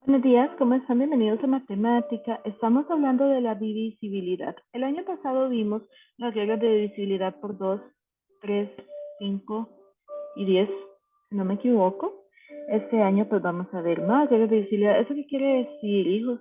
Buenos días, ¿cómo están? Bienvenidos a Matemática. Estamos hablando de la divisibilidad. El año pasado vimos las reglas de divisibilidad por 2, 3, 5 y 10, si no me equivoco. Este año pues vamos a ver más reglas de divisibilidad. ¿Eso qué quiere decir, hijos?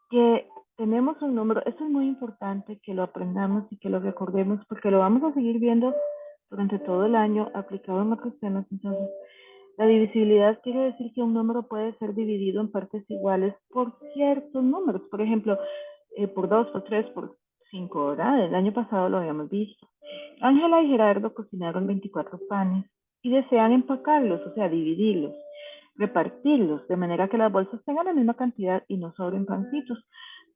Que tenemos un número. Eso es muy importante que lo aprendamos y que lo recordemos porque lo vamos a seguir viendo durante todo el año aplicado en otros temas. Entonces, la divisibilidad quiere decir que un número puede ser dividido en partes iguales por ciertos números. Por ejemplo, por 2, por 3, por 5, ¿verdad? El año pasado lo habíamos visto. Ángela y Gerardo cocinaron 24 panes y desean empacarlos, o sea, dividirlos, repartirlos, de manera que las bolsas tengan la misma cantidad y no sobren pancitos.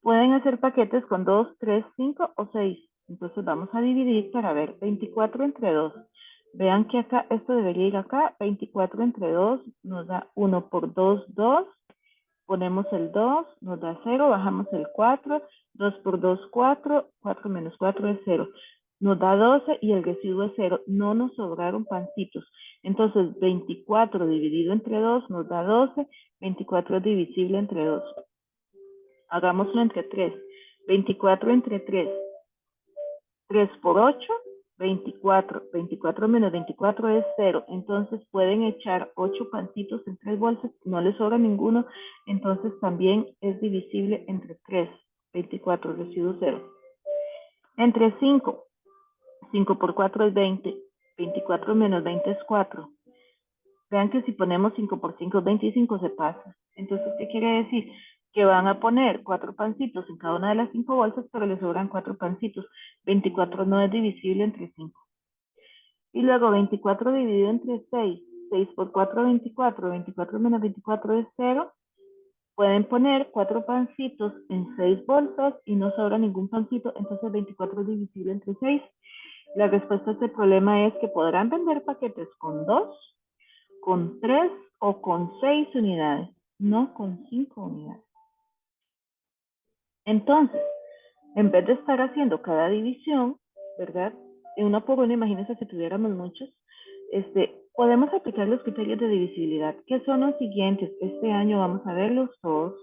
Pueden hacer paquetes con 2, 3, 5 o 6. Entonces vamos a dividir para ver 24 entre 2. Vean que acá, esto debería ir acá, 24 entre 2 nos da 1 por 2, 2. Ponemos el 2, nos da 0, bajamos el 4, 2 por 2, 4, 4 menos 4 es 0. Nos da 12 y el residuo es 0. No nos sobraron pancitos. Entonces, 24 dividido entre 2 nos da 12. 24 es divisible entre 2. Hagámoslo entre 3. 24 entre 3. 3 por 8, 24. 24 menos 24 es 0. Entonces pueden echar 8 pancitos en 3 bolsas. No les sobra ninguno. Entonces también es divisible entre 3. 24, residuo 0. Entre 5. 5 por 4 es 20. 24 menos 20 es 4. Vean que si ponemos 5 por 5 es 25, se pasa. Entonces, ¿qué quiere decir? Que van a poner 4 pancitos en cada una de las 5 bolsas, pero les sobran 4 pancitos. 24 no es divisible entre 5. Y luego 24 dividido entre 6. 6 por 4 es 24. 24 menos 24 es 0. Pueden poner 4 pancitos en 6 bolsas y no sobra ningún pancito. Entonces 24 es divisible entre 6. La respuesta a este problema es que podrán vender paquetes con 2, con 3 o con 6 unidades, no con 5 unidades. Entonces, en vez de estar haciendo cada división, ¿verdad? En una por una, imagínense si tuviéramos muchos, podemos aplicar los criterios de divisibilidad, que son los siguientes. Este año vamos a verlos todos.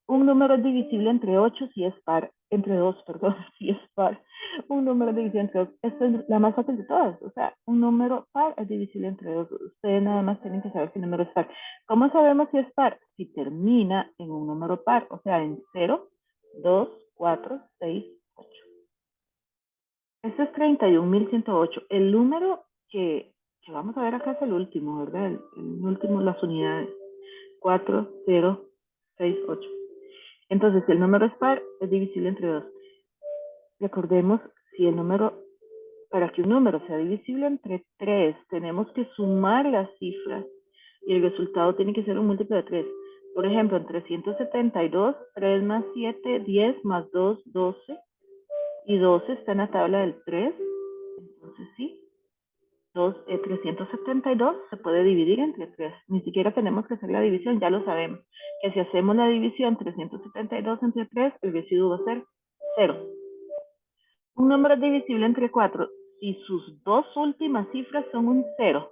Un número es divisible entre 8 si es par, entre 2, perdón, si es par. Un número es divisible entre 2. Esta es la más fácil de todas. O sea, un número par es divisible entre 2. Ustedes nada más tienen que saber si el número es par. ¿Cómo sabemos si es par? Si termina en un número par, o sea, en 0, 2, 4, 6, 8. Este es 31.108. El número que vamos a ver acá es el último, ¿verdad? El último, las unidades. 4, 0, 6, 8. Entonces, si el número es par, es divisible entre 2. Recordemos, si el número, para que un número sea divisible entre 3, tenemos que sumar las cifras y el resultado tiene que ser un múltiplo de 3. Por ejemplo, en 372, 3 más 7, 10 más 2, 12. Y 12 está en la tabla del 3. Entonces, sí, 372 se puede dividir entre 3. Ni siquiera tenemos que hacer la división, ya lo sabemos. Que si hacemos la división 372 entre 3, el residuo va a ser 0. Un número es divisible entre 4 si sus dos últimas cifras son un 0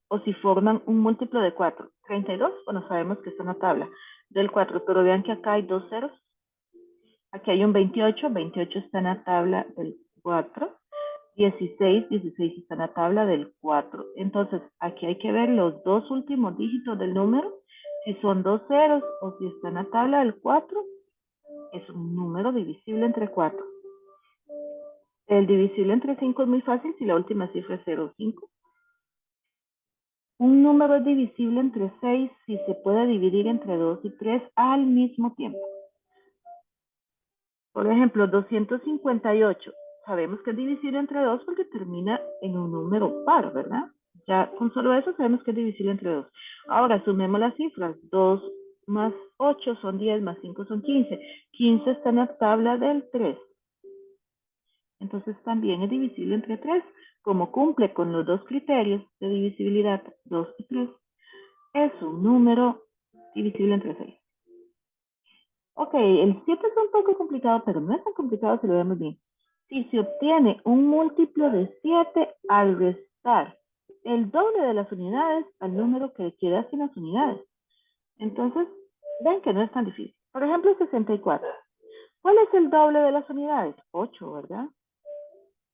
o si forman un múltiplo de 4. 32, bueno, sabemos que está en la tabla del 4, pero vean que acá hay dos ceros. Aquí hay un 28, 28 está en la tabla del 4. 16, 16 está en la tabla del 4. Entonces, aquí hay que ver los dos últimos dígitos del número. Si son dos ceros o si está en la tabla del 4, es un número divisible entre 4. El divisible entre 5 es muy fácil si la última cifra es 0 o 5. Un número es divisible entre 6 si se puede dividir entre 2 y 3 al mismo tiempo. Por ejemplo, 258. Sabemos que es divisible entre 2 porque termina en un número par, ¿verdad? Ya con solo eso sabemos que es divisible entre 2. Ahora sumemos las cifras. 2 más 8 son 10, más 5 son 15. 15 está en la tabla del 3. Entonces también es divisible entre 3. Como cumple con los dos criterios de divisibilidad, 2 y 3, es un número divisible entre 6. Ok, el 7 es un poco complicado, pero no es tan complicado si lo vemos bien. Si se obtiene un múltiplo de 7 al restar el doble de las unidades al número que queda sin las unidades. Entonces, ven que no es tan difícil. Por ejemplo, 64. ¿Cuál es el doble de las unidades? 8, ¿verdad?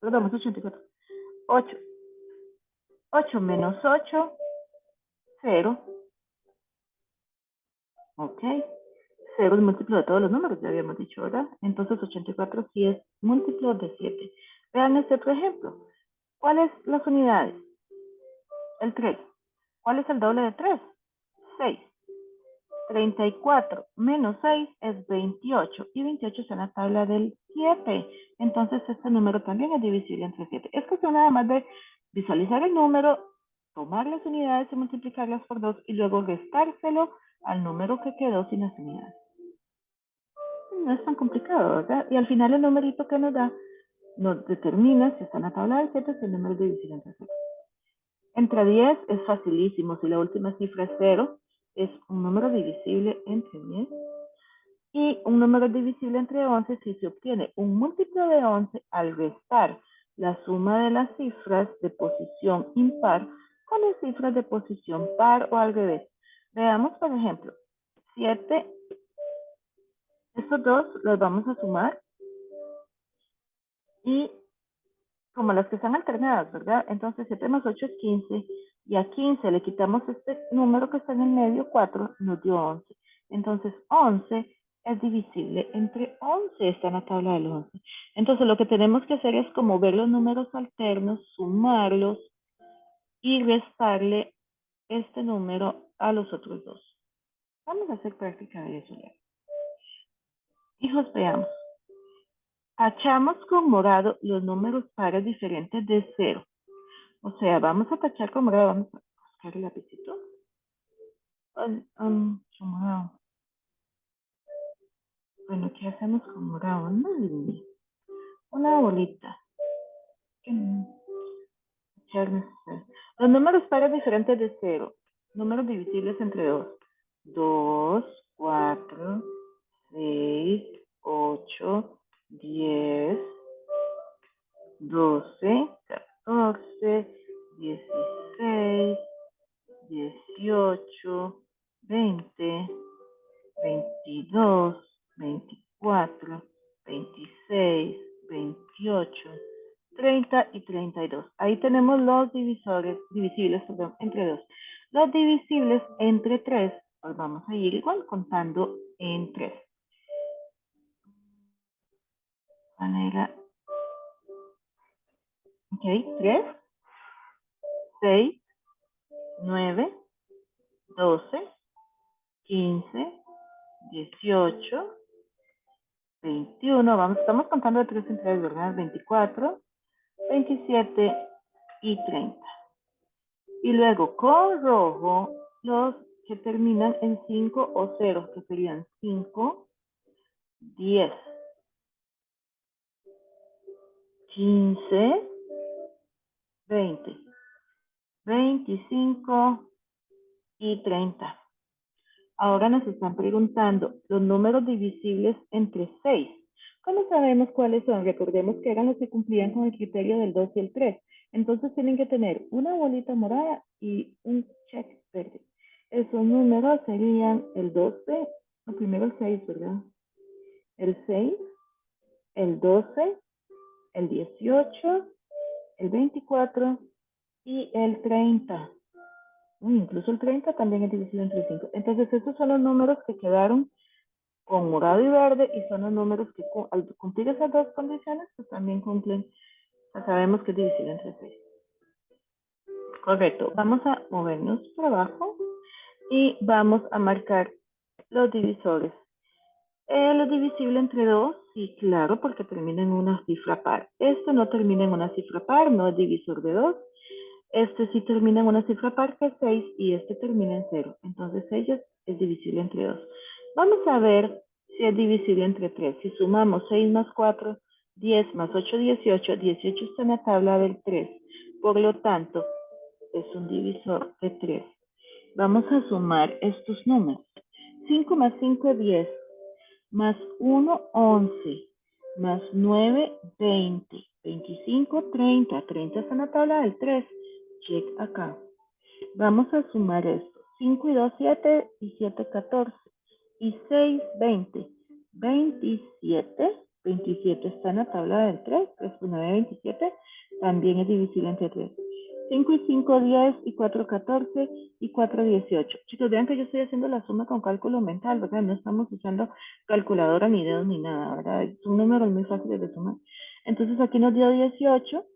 Perdón, es 84. 8. 8 menos 8, 0. Ok. 0 es múltiplo de todos los números, ya habíamos dicho, ¿verdad? Entonces 84 sí es múltiplo de 7. Vean este otro ejemplo. ¿Cuáles las unidades? El 3. ¿Cuál es el doble de 3? 6. 34 menos 6 es 28 y 28 está en la tabla del 7. Entonces este número también es divisible entre 7. Es cuestión nada más de visualizar el número, tomar las unidades y multiplicarlas por 2 y luego restárselo al número que quedó sin las unidades. No es tan complicado, ¿verdad? Y al final el numerito que nos da nos determina si está en la tabla del 7 si el número es divisible entre 7. Entre 10 es facilísimo. Si la última cifra es 0, es un número divisible entre 10. Y un número divisible entre 11 si se obtiene un múltiplo de 11 al restar la suma de las cifras de posición impar con las cifras de posición par o al revés. Veamos, por ejemplo, 7, estos dos los vamos a sumar y como las que están alternadas, ¿verdad? Entonces 7 más 8 es 15 y a 15 le quitamos este número que está en el medio, 4, nos dio 11. Entonces 11 es divisible entre 11, está en la tabla del 11. Entonces lo que tenemos que hacer es como ver los números alternos, sumarlos y restarle este número a los otros dos. Vamos a hacer práctica de eso ya. Hijos, veamos. Tachamos con morado los números pares diferentes de 0. O sea, vamos a tachar con morado, vamos a buscar el lapicito. Morado. Bueno, ¿qué hacemos con morado? Una bolita. Los números pares diferentes de 0. Números divisibles entre 2. 2, 4, 6, 8, 10, 12, 14, 16, 18, 20, 22, 24, 26, 28, 30 y 32. Ahí tenemos los divisibles entre 2. Los divisibles entre 3, pues vamos a ir igual contando en 3. Manera, ok, 3, 6, 9, 12, 15, 18, 21, estamos contando de 3 en 3, ¿verdad? 24, 27 y 30. Y luego con rojo los que terminan en 5 o 0, que serían 5, 10, 15, 20, 25 y 30. Ahora nos están preguntando los números divisibles entre 6. ¿Cómo sabemos cuáles son? Recordemos que eran los que cumplían con el criterio del 2 y el 3. Entonces tienen que tener una bolita morada y un check verde. Esos números serían el 12, no, primero el 6, ¿verdad? El 6, el 12, el 18, el 24 y el 30. Incluso el 30 también es divisible entre 5. Entonces estos son los números que quedaron con morado y verde y son los números que al cumplir esas dos condiciones pues también cumplen, ya sabemos que es divisible entre 6. Correcto, vamos a movernos para abajo y vamos a marcar los divisores. Lo divisible entre 2, sí, claro, porque termina en una cifra par. Este no termina en una cifra par, no es divisor de 2. Este sí termina en una cifra par que es 6 y este termina en 0. Entonces 6 es divisible entre 2. Vamos a ver si es divisible entre 3. Si sumamos 6 más 4, 10 más 8, 18. 18 está en la tabla del 3. Por lo tanto, es un divisor de 3. Vamos a sumar estos números. 5 más 5, 10. Más 1, 11. Más 9, 20. 25, 30. 30 está en la tabla del 3. Check acá. Vamos a sumar esto. 5 y 2, 7, y 7, 14, y 6, 20, 27, 27 está en la tabla del 3, 3 por 9, 27, también es divisible entre 3. 5 y 5, 10, y 4, 14, y 4, 18. Chicos, vean que yo estoy haciendo la suma con cálculo mental, ¿verdad? No estamos usando calculadora, ni dedos, ni nada, ¿verdad? Son números muy fáciles de sumar. Entonces aquí nos dio 18.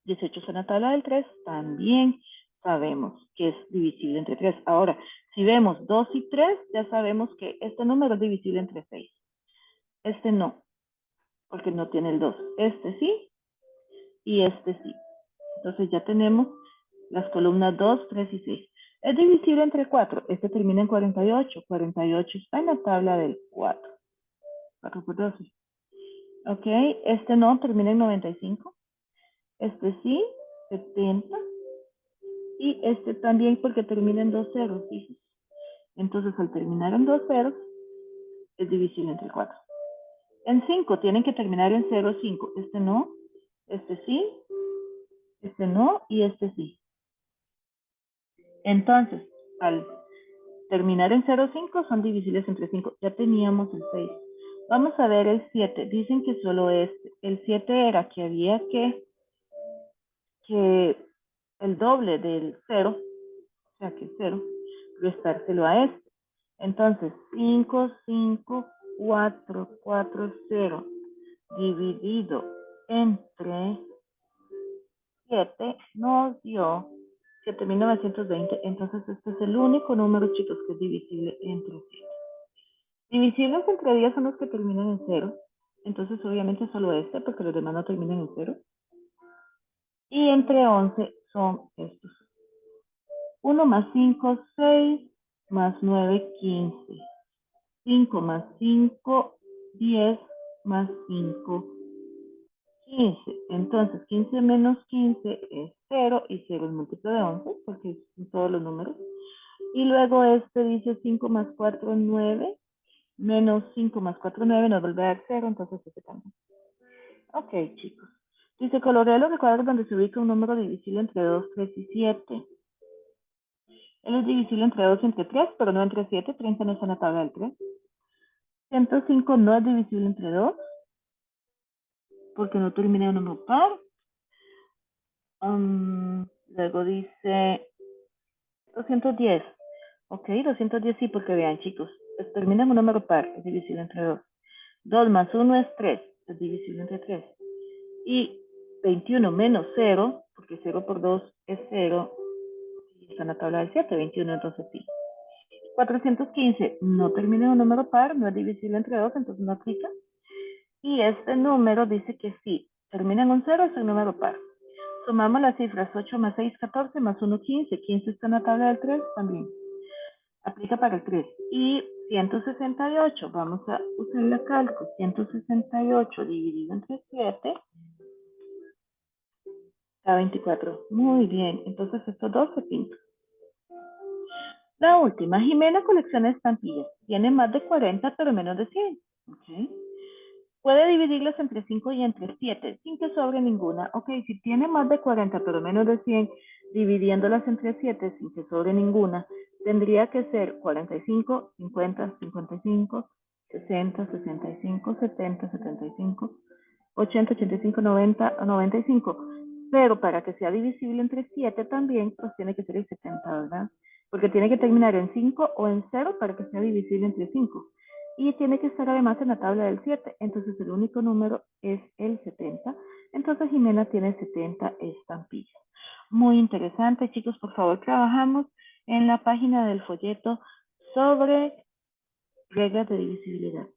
18 está en la tabla del 3, también sabemos que es divisible entre 3. Ahora, si vemos 2 y 3, ya sabemos que este número es divisible entre 6. Este no, porque no tiene el 2. Este sí, y este sí. Entonces ya tenemos las columnas 2, 3 y 6. Es divisible entre 4. Este termina en 48. 48 está en la tabla del 4. 4 por 12. Ok, este no, termina en 95. Este sí, 70. Y este también porque termina en 2 ceros, ¿sí? Entonces al terminar en 2 ceros, es divisible entre 4. En 5 tienen que terminar en 0, 5. Este no, este sí, este no y este sí. Entonces, al terminar en 0, 5 son divisibles entre 5. Ya teníamos el 6. Vamos a ver el 7. Dicen que solo este. El 7 era que había que el doble del 0, o sea que 0, restárselo a este. Entonces, 5, 5, 4, 4, 0 dividido entre 7 nos dio 7.920. Entonces, este es el único número, chicos, que es divisible entre 7. Divisibles entre 10 son los que terminan en 0. Entonces, obviamente, solo este, porque los demás no terminan en 0. Y entre 11 son estos. 1 más 5, 6, más 9, 15. 5 más 5, 10, más 5, 15. Entonces, 15 menos 15 es 0 y 0 es múltiplo de 11 porque son todos los números. Y luego este dice 5 más 4, 9, menos 5 más 4, 9 nos vuelve a dar 0, entonces este también. Ok, chicos. Dice, colorea los recuadros donde se ubica un número divisible entre 2, 3 y 7. Él es divisible entre 2 y entre 3, pero no entre 7. 30 no está en la tabla del 3. 105 no es divisible entre 2, porque no termina en un número par. Luego dice 210. Ok, 210 sí, porque vean, chicos, termina en un número par, es divisible entre 2. 2 más 1 es 3, es divisible entre 3. Y 21 menos 0, porque 0 por 2 es 0, y está en la tabla del 7, 21, entonces sí. 415 no termina en un número par, no es divisible entre 2, entonces no aplica. Y este número dice que sí, termina en un 0, es un número par. Sumamos las cifras 8 más 6, 14, más 1, 15. 15 está en la tabla del 3 también. Aplica para el 3. Y 168, vamos a usar la cálculo. 168 dividido entre 7 da 24. Muy bien, entonces estos dos se pintan. La última, Jimena colecciona estampillas. Tiene más de 40, pero menos de 100. Okay. Puede dividirlas entre 5 y entre 7, sin que sobre ninguna. Ok, si tiene más de 40, pero menos de 100, dividiéndolas entre 7, sin que sobre ninguna, tendría que ser 45, 50, 55, 60, 65, 70, 75, 80, 85, 90, 95. Pero para que sea divisible entre 7 también, pues tiene que ser el 70, ¿verdad? Porque tiene que terminar en 5 o en 0 para que sea divisible entre 5. Y tiene que estar además en la tabla del 7. Entonces el único número es el 70. Entonces Jimena tiene 70 estampillas. Muy interesante, chicos. Por favor, trabajamos en la página del folleto sobre reglas de divisibilidad.